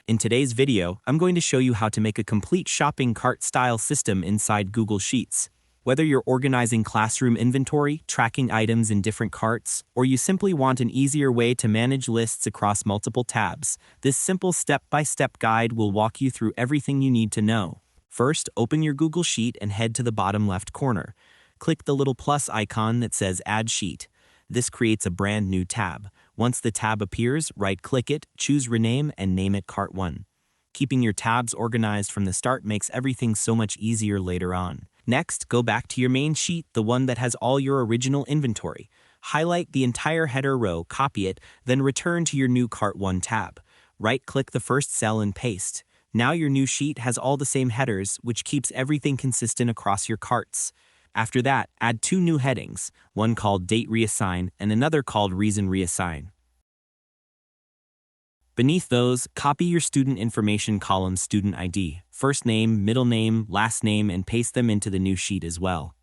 In today's video, I'm going to show you how to make a complete shopping cart style system inside Google Sheets. Whether you're organizing classroom inventory, tracking items in different carts, or you simply want an easier way to manage lists across multiple tabs, this simple step-by-step guide will walk you through everything you need to know. First, open your Google Sheet and head to the bottom left corner. Click the little plus icon that says Add Sheet. This creates a brand new tab. Once the tab appears, right-click it, choose Rename, and name it Cart 1. Keeping your tabs organized from the start makes everything so much easier later on. Next, go back to your main sheet, the one that has all your original inventory. Highlight the entire header row, copy it, then return to your new Cart 1 tab. Right-click the first cell and paste. Now your new sheet has all the same headers, which keeps everything consistent across your carts. After that, add two new headings, one called Date Reassign and another called Reason Reassign. Beneath those, copy your student information column's student ID, first name, middle name, last name, and paste them into the new sheet as well.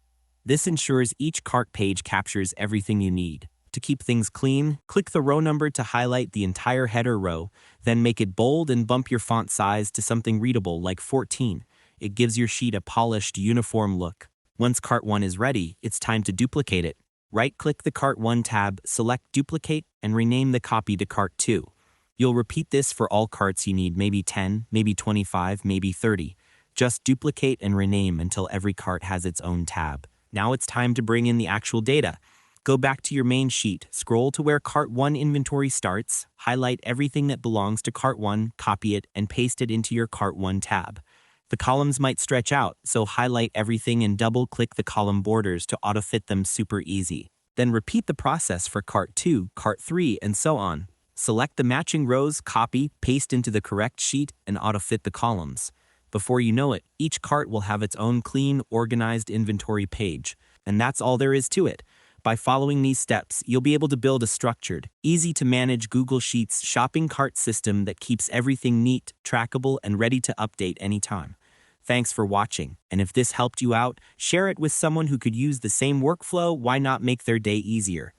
This ensures each cart page captures everything you need. To keep things clean, click the row number to highlight the entire header row, then make it bold and bump your font size to something readable like 14. It gives your sheet a polished, uniform look. Once Cart 1 is ready, it's time to duplicate it. Right-click the Cart 1 tab, select Duplicate, and rename the copy to Cart 2. You'll repeat this for all carts you need, maybe 10, maybe 25, maybe 30. Just duplicate and rename until every cart has its own tab. Now it's time to bring in the actual data. Go back to your main sheet, scroll to where Cart 1 inventory starts, highlight everything that belongs to Cart 1, copy it, and paste it into your Cart 1 tab. The columns might stretch out, so highlight everything and double-click the column borders to auto-fit them super easy. Then repeat the process for Cart 2, Cart 3, and so on. Select the matching rows, copy, paste into the correct sheet, and auto-fit the columns. Before you know it, each cart will have its own clean, organized inventory page. And that's all there is to it. By following these steps, you'll be able to build a structured, easy-to-manage Google Sheets shopping cart system that keeps everything neat, trackable, and ready to update anytime. Thanks for watching, and if this helped you out, share it with someone who could use the same workflow. Why not make their day easier?